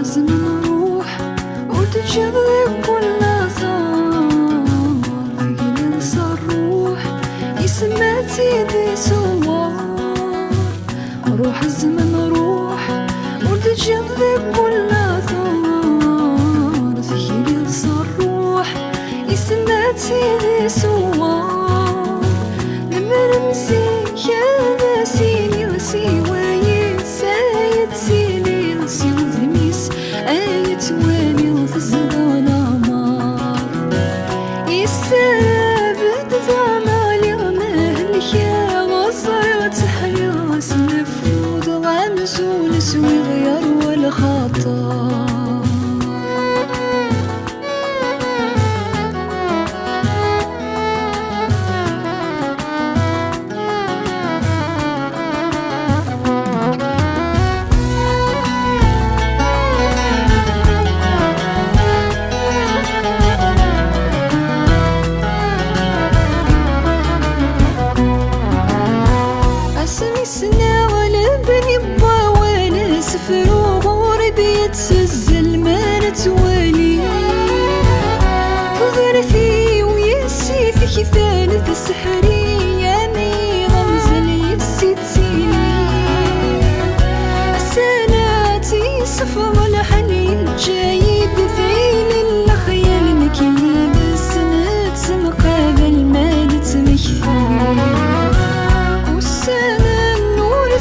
حزن نروح وتجذب كل ثار في نص الروح يسمى تيدي سوار. روح الزمن روح وتجذب كل ثار في نص الروح يسمى تيدي سوار. لما نمسي يا ناسيني وسواي سايد سيني نسيو ذميس آية واني وفزدان عمار. يسابد ذعمالي ومهلكيا وصايا تحريا سنفود غامسو نسوي غير ولا خطا. سنة ولا بني با ولا سفر وغربي يتسزل ما نتوالي. كثر فيه ويسي في ثالث السحري يا مي غمزل يسي تسيلي. السناتي صفر الحنين جايب ذيل الخيال مكيني بسنة مقابل ما نتمثل.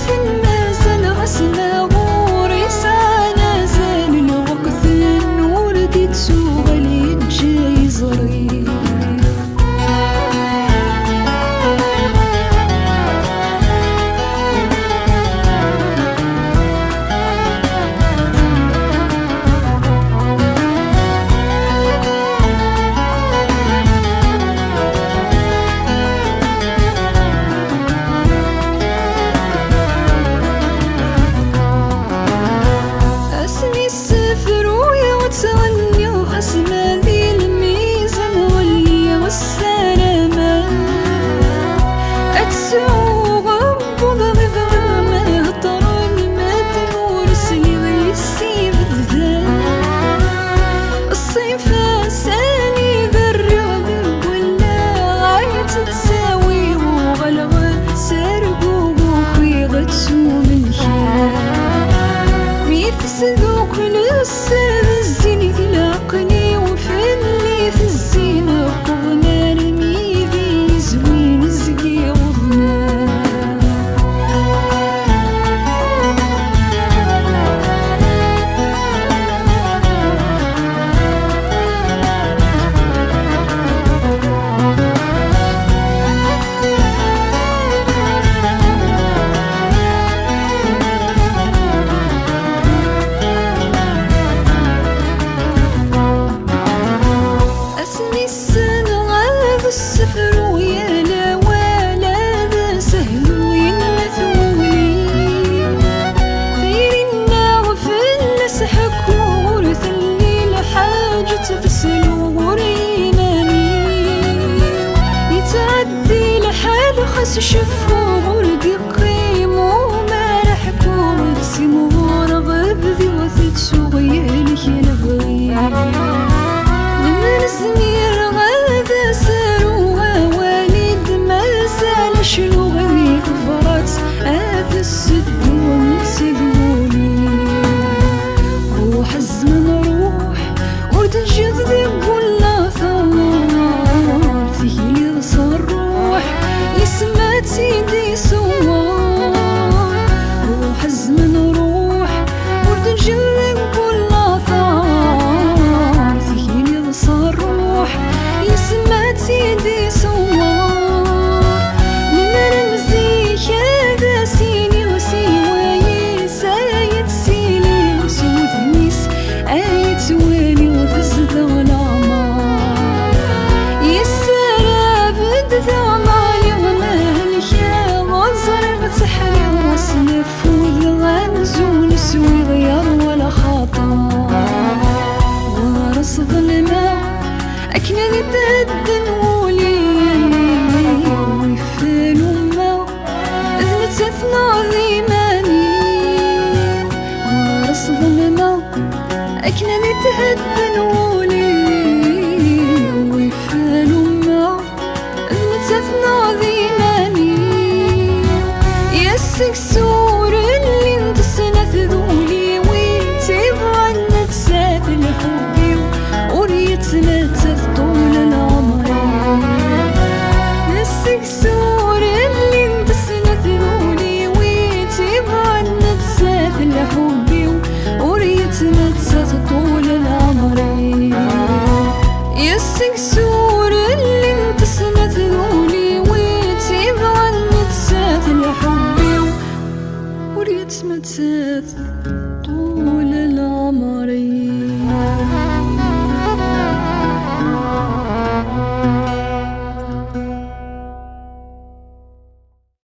في النازل غسنا غوري سانا زال الوقت النور دي تسوغ لي جاي زري. تغني وخسمة ذي الميزان واللي والسلامة أتسوغ بضغ بغمة طر المد ورسلي غيسي بالذات. الصيف ساني بالرغم ولا غاية تساوي وغلغة سرقو وخي غتسو من خير ميت سذوق للسر الزيني في العقلي وفني في الزينة قضنا رميذي زوين الزقي وضنا. السفر ويا لا ولا ذا سهل وينثولي. ثيرنا وفلس حكور ثلي لحاجة بسلور ينامي. يتعدي لحال خس شفور دقيم وما رحكور تسمور غبذي وثت سوغيالك نبغي. لما نسمير غاذا ساروها والد ما زال شنو غني كفرات هذا السد ومتسدولي. روح الزمن روح وتجذب كل ثار فيه اللي صار روح يسمى تيدي سوار. روح الزمن روح وتجذب كل ثار فيه اللي صار روح يسمى تيدي سوار. لما نمزي هذا سيني وسواي سايد سيني وسود ميس آية واني وفزدان تهدن ولي ويفالو ما نتثنى ذيماني يا السكسور اللي نتسنى ذولي ويتبغى نتساف الحبي وريتنا طول العمر يا السكسور اللي نتسنى ذولي ويتبغى نتساف الحبي وريتنا طول العمر يا السكسور اللي نتسنى ذولي ويتبغى نتساف الحبي وريتنا طول العمر